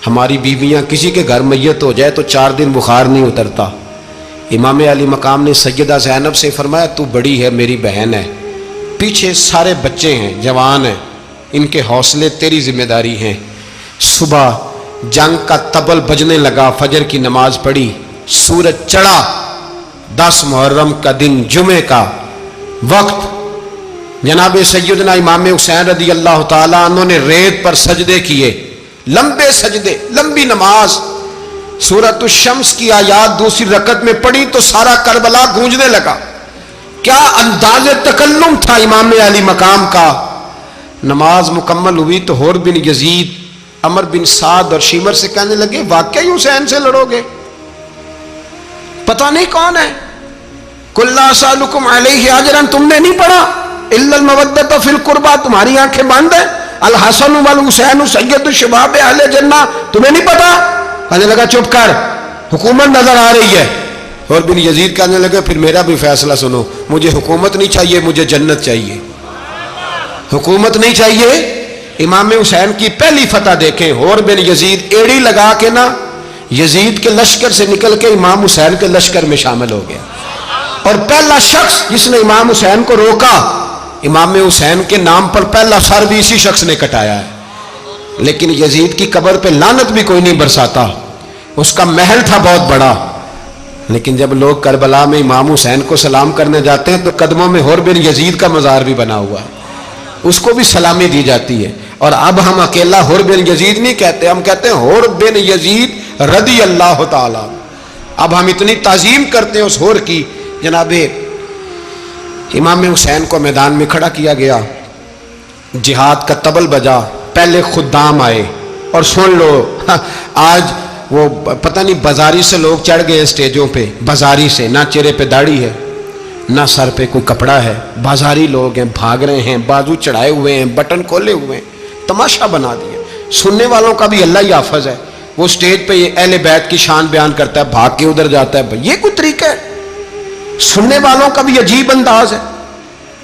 ہماری بیویاں کسی کے گھر میت ہو جائے تو 4 دن بخار نہیں اترتا۔ امام علی مقام نے سیدہ زینب سے فرمایا تو بڑی ہے، میری بہن ہے، پیچھے سارے بچے ہیں، جوان ہیں، ان کے حوصلے تیری ذمہ داری ہیں۔ صبح جنگ کا طبل بجنے لگا، فجر کی نماز پڑھی، سورج چڑھا، 10 محرم کا دن، جمعے کا وقت، جناب سیدنا امام حسین رضی اللہ تعالیٰ عنہ نے ریت پر سجدے کیے، لمبے سجدے، لمبی نماز، سورۃ الشمس کی آیات دوسری رکعت میں پڑھی تو سارا کربلا گونجنے لگا۔ کیا انداز تکلم تھا امام علی مقام کا۔ نماز مکمل ہوئی تو حور بن یزید، عمر بن سعد اور شمر سے کہنے لگے واقعی حسین سے لڑو گے؟ پتہ نہیں کون ہے، قل لا اسألکم علیہ اجرا، تم نے نہیں پڑھا، الا المودۃ فی القربى، تمہاری آنکھیں بند ہیں، الحسن والحسین سید الشباب اہل جنہ، تمہیں نہیں پتا؟ کہنے لگا چپ کر، حکومت نظر آ رہی ہے۔ اور بن یزید کہنے لگے پھر میرا بھی فیصلہ سنو، مجھے حکومت نہیں چاہیے، مجھے جنت چاہیے، حکومت نہیں چاہیے۔ امام حسین کی پہلی فتح دیکھیں، اور بن یزید ایڑی لگا کے نا یزید کے لشکر سے نکل کے امام حسین کے لشکر میں شامل ہو گیا، اور پہلا شخص جس نے امام حسین کو روکا امام حسین کے نام پر پہلا سر بھی اسی شخص نے کٹایا ہے. لیکن یزید کی قبر پہ لعنت بھی کوئی نہیں برساتا. اس کا محل تھا بہت بڑا، لیکن جب لوگ کربلا میں امام حسین کو سلام کرنے جاتے ہیں تو قدموں میں حور بن یزید کا مزار بھی بنا ہوا ہے، اس کو بھی سلامی دی جاتی ہے. اور اب ہم اکیلا حور بن یزید نہیں کہتے، ہم کہتے ہیں حور بن یزید رضی اللہ تعالی. اب ہم اتنی تعظیم کرتے ہیں اس حور کی. جناب امام حسین کو میدان میں کھڑا کیا گیا، جہاد کا طبل بجا، پہلے خدام آئے. اور سن لو آج وہ پتہ نہیں بازاری سے لوگ چڑھ گئے اسٹیجوں پہ، بازاری سے، نہ چہرے پہ داڑھی ہے نہ سر پہ کوئی کپڑا ہے، بازاری لوگ ہیں، بھاگ رہے ہیں، بازو چڑھائے ہوئے ہیں، بٹن کھولے ہوئے ہیں، تماشا بنا دیا. سننے والوں کا بھی اللہ ہی حافظ ہے. وہ سٹیج پہ یہ اہل بیت کی شان بیان کرتا ہے، بھاگ کے ادھر جاتا ہے. یہ کوئی طریقہ ہے؟ سننے والوں کا بھی عجیب انداز ہے،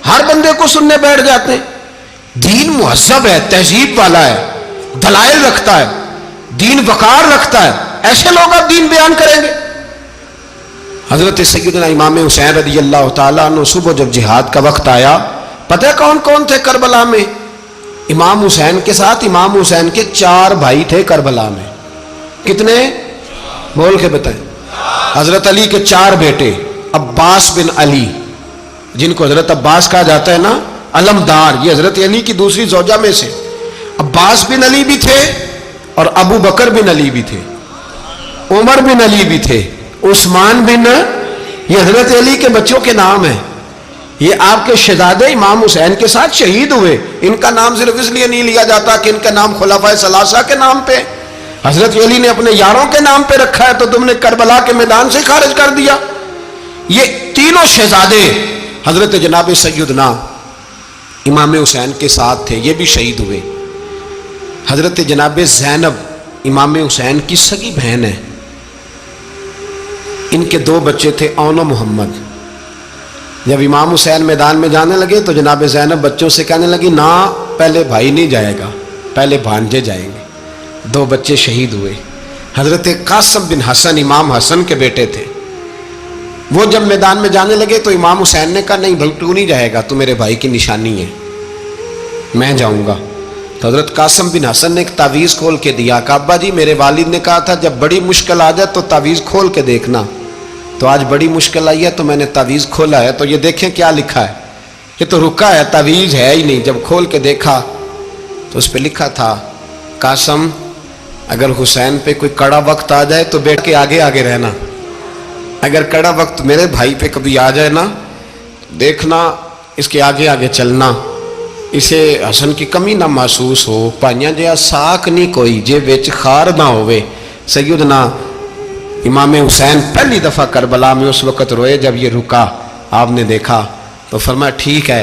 ہر بندے کو سننے بیٹھ جاتے ہیں. دین مہذب ہے، تہذیب والا ہے، دلائل رکھتا ہے، دین وقار رکھتا ہے. ایسے لوگ اب دین بیان کریں گے؟ حضرت سیدنا امام حسین رضی اللہ تعالیٰ عنہ صبح جب جہاد کا وقت آیا، پتہ ہے کون کون تھے کربلا میں؟ امام حسین کے ساتھ امام حسین کے 4 بھائی تھے کربلا میں. کتنے؟ بول کے بتائیں. حضرت علی کے 4 بیٹے، عباس بن علی، جن کو حضرت عباس کہا جاتا ہے نا، علمدار، یہ حضرت علی کی دوسری زوجہ میں سے. عباس بن علی بھی تھے اور ابو بکر بن علی بھی تھے، عمر بن علی بھی تھے، عثمان بن، یہ حضرت علی کے بچوں کے نام ہیں. یہ آپ کے شہزادے امام حسین کے ساتھ شہید ہوئے. ان کا نام صرف اس لیے نہیں لیا جاتا کہ ان کا نام خلفائے ثلاثہ کے نام پہ، حضرت علی نے اپنے یاروں کے نام پہ رکھا ہے تو تم نے کربلا کے میدان سے خارج کر دیا. یہ تینوں شہزادے حضرت جناب سیدنا امام حسین کے ساتھ تھے، یہ بھی شہید ہوئے. حضرت جناب زینب امام حسین کی سگی بہن ہے، ان کے 2 بچے تھے، اون و محمد. جب امام حسین میدان میں جانے لگے تو جناب زینب بچوں سے کہنے لگی، نہ پہلے بھائی نہیں جائے گا، پہلے بھانجے جائیں گے. 2 بچے شہید ہوئے. حضرت قاسم بن حسن امام حسن کے بیٹے تھے. وہ جب میدان میں جانے لگے تو امام حسین نے کہا، نہیں بھائی تو نہیں جائے گا، تو میرے بھائی کی نشانی ہے، میں جاؤں گا. تو حضرت قاسم بن حسن نے ایک تعویذ کھول کے دیا کہ ابا جی میرے والد نے کہا تھا جب بڑی مشکل آ جائے تو تعویذ کھول کے دیکھنا. تو آج بڑی مشکل آئی ہے تو میں نے تعویذ کھولا ہے، تو یہ دیکھیں کیا لکھا ہے. یہ تو رکا ہے، تعویذ ہے ہی نہیں. جب کھول کے دیکھا تو اس پہ لکھا تھا، قاسم اگر حسین پہ کوئی کڑا وقت آ جائے تو بیٹھ کے آگے آگے رہنا، اگر کڑا وقت میرے بھائی پہ کبھی آ جائے نا، دیکھنا اس کے آگے آگے چلنا، اسے حسن کی کمی نہ محسوس ہو. پائیاں جہاں ساک نہیں کوئی جے وچ خار نہ ہوئے. سیدنا امام حسین پہلی دفعہ کربلا میں اس وقت روئے جب یہ رکا. آپ نے دیکھا تو فرمایا ٹھیک ہے،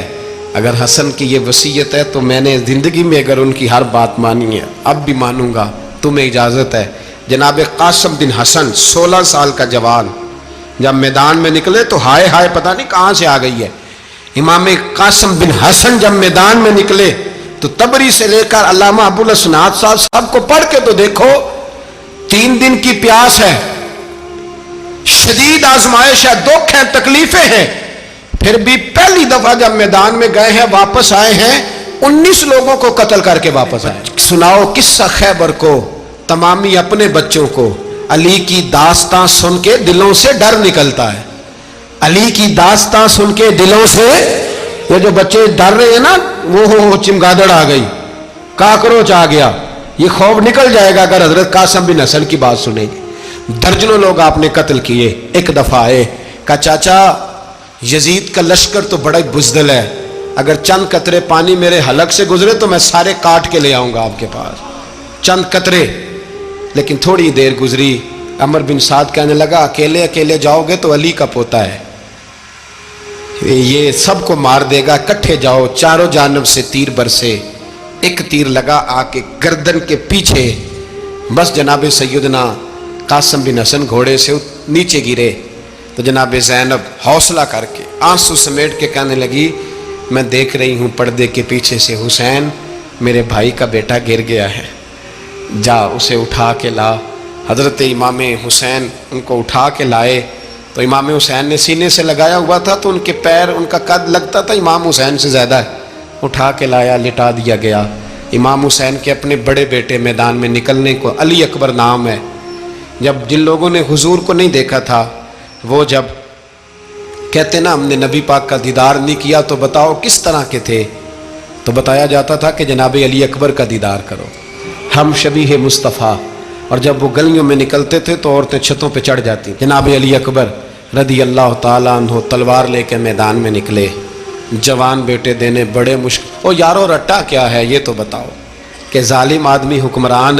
اگر حسن کی یہ وصیت ہے تو میں نے زندگی میں اگر ان کی ہر بات مانی ہے اب بھی مانوں گا، تمہیں اجازت ہے. جناب قاسم بن حسن 16 سال کا جوان جب میدان میں نکلے تو ہائے ہائے پتہ نہیں کہاں سے آ گئی ہے. امام قاسم بن حسن جب میدان میں نکلے تو تبری سے لے کر علامہ ابو الاسناد صاحب سب کو پڑھ کے تو دیکھو، 3 دن کی پیاس ہے، شدید آزمائش ہے، دکھ ہے، تکلیفیں ہیں، پھر بھی پہلی دفعہ جب میدان میں گئے ہیں واپس آئے ہیں 19 لوگوں کو قتل کر کے واپس آئے. سناؤ قصہ خیبر کو، تمامی اپنے بچوں کو. علی کی داستان سن کے دلوں سے ڈر نکلتا ہے. علی کی داستان سن کے دلوں سے، یہ جو بچے ڈر رہے ہیں نا، وہ چمگادڑ آ گئی، کاکروچ آ گیا، یہ خوف نکل جائے گا اگر حضرت قاسم بن حسن کی بات سنیں گے. درجنوں لوگ آپ نے قتل کیے. ایک دفعہ آئے، کہا چاچا یزید کا لشکر تو بڑا بزدل ہے، اگر چند قطرے پانی میرے حلق سے گزرے تو میں سارے کاٹ کے لے آؤں گا آپ کے پاس، چند قطرے. لیکن تھوڑی دیر گزری، عمر بن سعد کہنے لگا اکیلے اکیلے جاؤ گے تو علی کا پوتا ہے، یہ سب کو مار دے گا، کٹھے جاؤ. چاروں جانب سے تیر برسے، ایک تیر لگا آ کے گردن کے پیچھے، بس جناب سیدنا قاسم بن حسن گھوڑے سے نیچے گرے. تو جناب زینب حوصلہ کر کے آنسو سمیٹ کے کہنے لگی میں دیکھ رہی ہوں پردے کے پیچھے سے حسین میرے بھائی کا بیٹا گر گیا ہے، جا اسے اٹھا کے لا. حضرت امام حسین ان کو اٹھا کے لائے تو امام حسین نے سینے سے لگایا ہوا تھا تو ان کے پیر، ان کا قد لگتا تھا امام حسین سے زیادہ ہے، اٹھا کے لایا، لٹا دیا گیا۔ امام حسین کے اپنے بڑے بیٹے میدان میں نکلنے کو، علی اکبر نام ہے، جب جن لوگوں نے حضور کو نہیں دیکھا تھا وہ جب کہتے نا ہم نے نبی پاک کا دیدار نہیں کیا تو بتاؤ کس طرح کے تھے، تو بتایا جاتا تھا کہ جناب علی اکبر کا دیدار کرو، ہم شبیہ مصطفیٰ۔ اور جب وہ گلیوں میں نکلتے تھے تو عورتیں چھتوں پہ چڑھ جاتی۔ جناب علی اکبر رضی اللہ تعالیٰ عنہ تلوار لے کے میدان میں نکلے، جوان بیٹے دینے بڑے مشکل۔ او یارو رٹا کیا ہے یہ تو بتاؤ، کہ ظالم آدمی حکمران،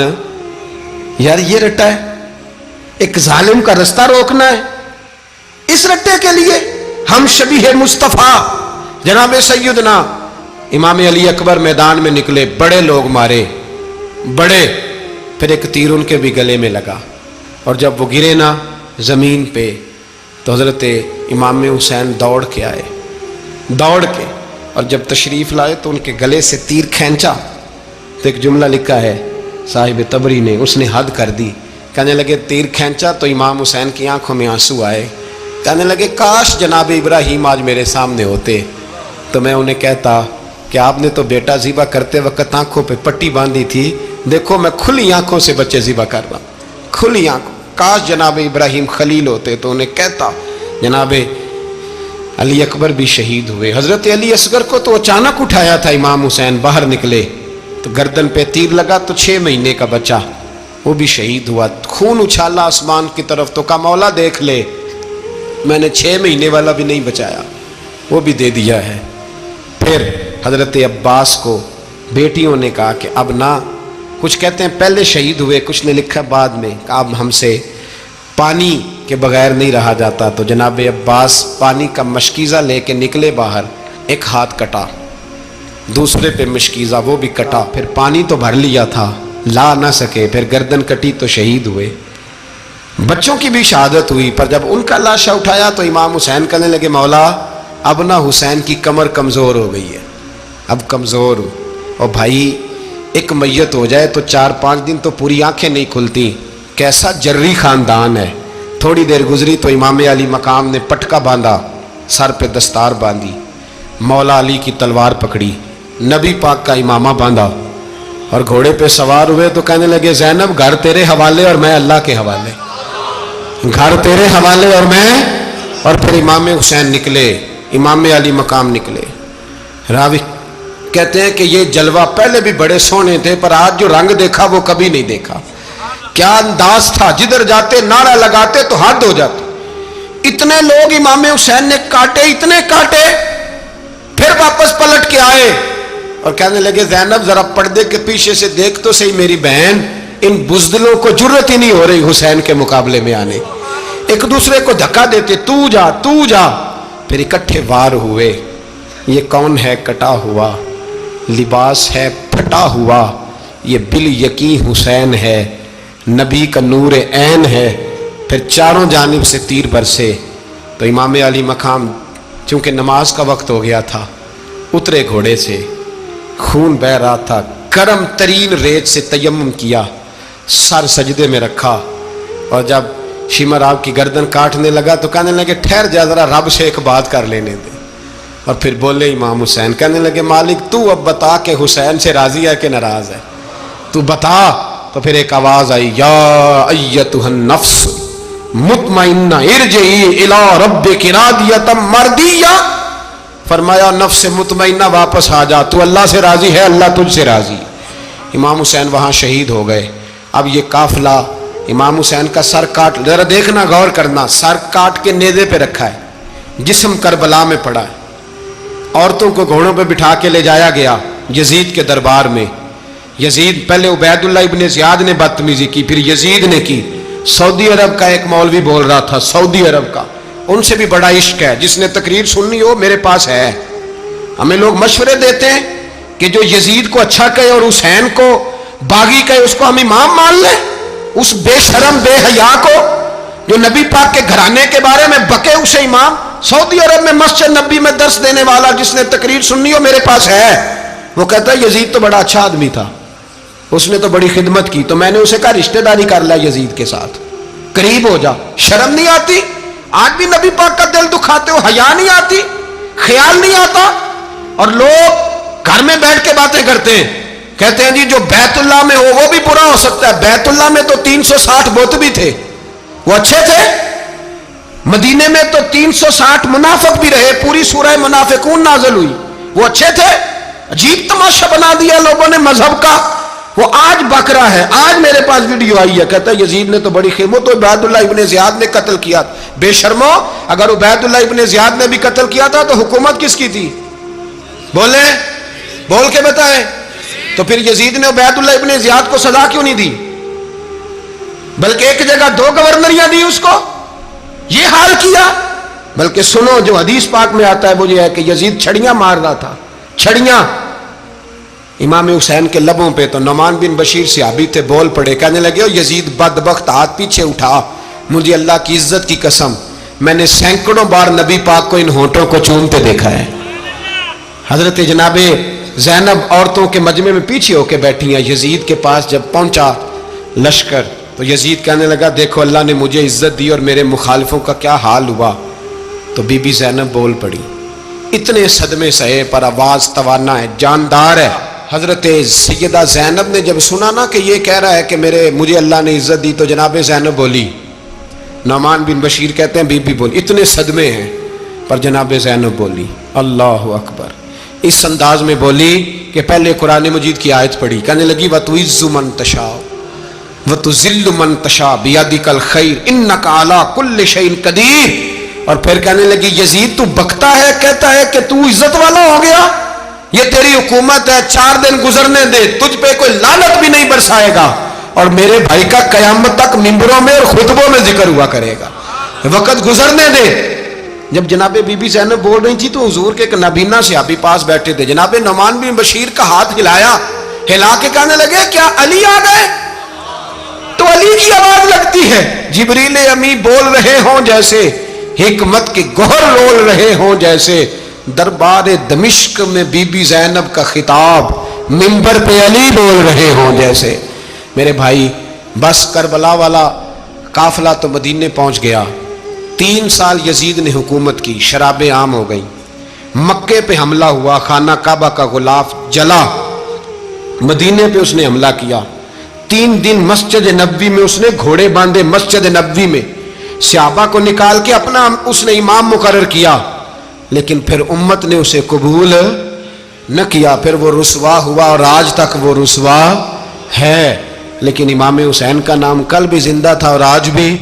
یار یہ رٹا ہے، ایک ظالم کا رستہ روکنا ہے، اس رٹے کے لیے ہم شبیہ مصطفیٰ۔ جناب سیدنا امام علی اکبر میدان میں نکلے، بڑے لوگ مارے، بڑے، پھر ایک تیر ان کے بھی گلے میں لگا، اور جب وہ گرے نا زمین پہ تو حضرت امام حسین دوڑ کے آئے، دوڑ کے، اور جب تشریف لائے تو ان کے گلے سے تیر کھینچا تو ایک جملہ لکھا ہے صاحب تبری نے، اس نے حد کر دی، کہنے لگے تیر کھینچا تو امام حسین کی آنکھوں میں آنسو آئے، کہنے لگے کاش جناب ابراہیم آج میرے سامنے ہوتے تو میں انہیں کہتا کہ آپ نے تو بیٹا ذبح کرتے وقت آنکھوں پہ پٹی باندھی تھی، دیکھو میں کھلی آنکھوں سے بچے ذبح کر رہا ہوں، کھلی آنکھوں، کاش جناب ابراہیم خلیل ہوتے تو انہیں کہتا۔ جناب علی اکبر بھی شہید ہوئے۔ حضرت علی اصغر کو تو اچانک اٹھایا تھا امام حسین، باہر نکلے تو گردن پہ تیر لگا تو 6 مہینے کا بچہ وہ بھی شہید ہوا، خون اچھالا آسمان کی طرف تو کہا مولا دیکھ لے میں نے 6 مہینے والا بھی نہیں بچایا، وہ بھی دے دیا ہے۔ پھر حضرت عباس کو بیٹیوں نے کہا کہ اب نہ، کچھ کہتے ہیں پہلے شہید ہوئے، کچھ نے لکھا بعد میں، کہ اب ہم سے پانی کے بغیر نہیں رہا جاتا، تو جناب عباس پانی کا مشکیزہ لے کے نکلے باہر، ایک ہاتھ کٹا، دوسرے پہ مشکیزہ وہ بھی کٹا، پھر پانی تو بھر لیا تھا لا نہ سکے، پھر گردن کٹی تو شہید ہوئے۔ بچوں کی بھی شہادت ہوئی، پر جب ان کا لاشا اٹھایا تو امام حسین کہنے لگے مولا اب نہ حسین کی کمر کمزور ہو گئی ہے، اب کمزور ہو، اور بھائی ایک میت ہو جائے تو 4-5 دن تو پوری آنکھیں نہیں کھلتی، کیسا جری خاندان ہے۔ تھوڑی دیر گزری تو امام علی مقام نے پٹکا باندھا، سر پہ دستار باندھی، مولا علی کی تلوار پکڑی، نبی پاک کا امامہ باندھا اور گھوڑے پہ سوار ہوئے تو کہنے لگے زینب گھر تیرے حوالے اور میں اللہ کے حوالے، گھر تیرے حوالے اور میں، اور پھر امام حسین نکلے، امام علی مقام نکلے۔ راوی کہتے ہیں کہ یہ جلوہ پہلے بھی بڑے سونے تھے پر آج جو رنگ دیکھا وہ کبھی نہیں دیکھا، کیا انداز تھا، جدھر جاتے نعرہ لگاتے تو حد ہو جاتے، اتنے لوگ امام حسین نے کاٹے، اتنے کاٹے، پھر واپس پلٹ کے آئے اور کہنے لگے زینب ذرا پردے کے پیچھے سے دیکھ تو صحیح میری بہن، ان بزدلوں کو جرت ہی نہیں ہو رہی حسین کے مقابلے میں آنے، ایک دوسرے کو دھکا دیتے، تو جا تو جا، پھر اکٹھے وار ہوئے۔ یہ کون ہے کٹا ہوا، لباس ہے پھٹا ہوا، یہ بال یقین حسین ہے، نبی کا نور عین ہے۔ پھر چاروں جانب سے تیر برسے تو امام علی مقام چونکہ نماز کا وقت ہو گیا تھا، اترے گھوڑے سے، خون بہ رہا تھا، گرم ترین ریت سے تیمم کیا، سر سجدے میں رکھا، اور جب شمر آپ کی گردن کاٹنے لگا تو کہنے لگے ٹھہر جا ذرا رب سے ایک بات کر لینے دے، اور پھر بولے امام حسین، کہنے لگے مالک تو اب بتا کہ حسین سے راضی ہے کہ ناراض ہے، تو بتا۔ تو پھر ایک آواز آئی، یا ایتھا النفس مطمئنہ ارجعی الی ربک راضیۃ مرضیہ، فرمایا نفس مطمئنہ واپس آ جا، تو اللہ سے راضی ہے، اللہ تجھ سے راضی۔ امام حسین وہاں شہید ہو گئے۔ اب یہ قافلہ امام حسین کا سر کاٹ، ذرا دیکھنا غور کرنا، سر کاٹ کے نیزے پہ رکھا ہے، جسم کربلا میں پڑا ہے، عورتوں کو گھوڑوں پہ بٹھا کے لے جایا گیا یزید کے دربار میں۔ یزید پہلے عبید اللہ ابن زیاد نے بدتمیزی کی، پھر یزید نے کی۔ سعودی عرب کا ایک مولوی بول رہا تھا، سعودی عرب کا، ان سے بھی بڑا عشق ہے، جس نے تقریر سننی ہو میرے پاس ہے۔ ہمیں لوگ مشورے دیتے ہیں کہ جو یزید کو اچھا کہے اور حسین کو باغی کہے اس کو ہم امام مان لیں، اس بے شرم بے حیا کو جو نبی پاک کے گھرانے کے بارے میں بکے اسے امام۔ سعودی عرب میں مسجد نبی میں درس دینے والا جس نے تقریر سننی ہو میرے پاس ہے، وہ کہتا ہے یزید تو بڑا اچھا آدمی تھا، اس نے تو بڑی خدمت کی، تو میں نے اسے کہا رشتہ داری کر لیا یزید کے ساتھ، قریب ہو جا، شرم نہیں آتی؟ آج بھی نبی پاک کا دل دکھاتے ہو، حیا نہیں آتی، خیال نہیں آتا. اور لوگ گھر میں بیٹھ کے باتیں کرتے ہیں، کہتے ہیں جی جو بیت اللہ میں ہو وہ بھی برا ہو سکتا ہے. بیت اللہ میں تو 360 بت بھی تھے، وہ اچھے تھے. مدینے میں تو 360 منافق بھی رہے، پوری سورہ منافقون نازل ہوئی، وہ اچھے تھے. عجیب تماشا بنا دیا لوگوں نے مذہب کا. وہ آج بک رہا ہے. آج میرے پاس ویڈیو آئی ہے، کہتا ہے یزید نے تو بڑی خدمت، تو عبید اللہ ابن زیاد نے قتل کیا. بے شرمو، اگر عبید اللہ ابن زیاد نے بھی قتل کیا تھا تو حکومت کس کی تھی؟ بولیں، بول کے بتائیں. تو پھر یزید نے عبید اللہ ابن زیاد کو سزا کیوں نہیں دی، بلکہ ایک جگہ 2 گورنریاں دی اس کو؟ یہ حال کیا. بلکہ سنو، جو حدیث پاک میں آتا ہے وہ یہ ہے کہ یزید چھڑیاں مار رہا تھا، چھڑیاں. امام حسین کے لبوں پہ تو نعمان بن بشیر صحابی تھے، بول پڑے، کہنے لگے یزید بدبخت، ہاتھ پیچھے اٹھا، مجھے اللہ کی عزت کی قسم میں نے سینکڑوں بار نبی پاک کو ان ہونٹوں کو چومتے دیکھا ہے. حضرت جناب زینب عورتوں کے مجمع میں پیچھے ہو کے بیٹھی ہیں. یزید کے پاس جب پہنچا لشکر تو یزید کہنے لگا دیکھو اللہ نے مجھے عزت دی اور میرے مخالفوں کا کیا حال ہوا. تو بی بی زینب بول پڑی. اتنے صدمے سہے پر آواز توانا ہے، جاندار ہے. حضرت سیدہ زینب نے جب سنا نا کہ یہ کہہ رہا ہے کہ مجھے اللہ نے عزت دی، تو جناب زینب بولی. نعمان بن بشیر کہتے ہیں بی بی بولی. اتنے صدمے ہیں پر جناب زینب بولی اللہ اکبر. اس انداز میں بولی کہ پہلے قرآن مجید کی آیت پڑھی، کہنے لگی وَتُعِزُّ مَن تَشَاءُ وَتُذِلُّ مَن تَشَاءُ بِيَدِكَ الْخَيْرُ إِنَّكَ عَلَىٰ كُلِّ شَيْءٍ قَدِيرٌ. اور پھر کہنے لگی یزید تو بکتا ہے، کہتا ہے کہ تو عزت والا ہو گیا، یہ تیری حکومت ہے، 4 دن گزرنے دے، تجھ پہ کوئی لعنت بھی نہیں برسائے گا، اور میرے بھائی کا قیامت تک ممبروں میں اور خطبوں میں ذکر ہوا کرے گا، وقت گزرنے دے. جب جناب بی بی زینب بول رہی تھی تو حضور کے ایک نابینا صحابی پاس بیٹھے تھے. جناب نعمان بن بشیر کا ہاتھ ہلایا، ہلا کے کہنے لگے کیا علی آ گئے؟ تو علی کی آواز لگتی ہے. جبریل امی بول رہے ہوں جیسے، حکمت کے گوہر رول رہے ہوں جیسے، دربار دمشق میں بی بی زینب کا خطاب، منبر پہ علی بول رہے ہوں جیسے. میرے بھائی بس کربلا والا قافلہ تو مدینے پہنچ گیا. 3 سال یزید نے حکومت کی، شرابیں عام ہو گئیں، مکے پہ حملہ ہوا، خانہ کعبہ کا غلاف جلا، مدینے پہ اس نے حملہ کیا. 3 دن مسجد نبوی میں اس نے گھوڑے باندھے، مسجد نبوی میں صحابہ کو نکال کے اپنا اس نے امام مقرر کیا، لیکن پھر امت نے اسے قبول نہ کیا. پھر وہ رسوا ہوا اور آج تک وہ رسوا ہے. لیکن امام حسین کا نام کل بھی زندہ تھا اور آج بھی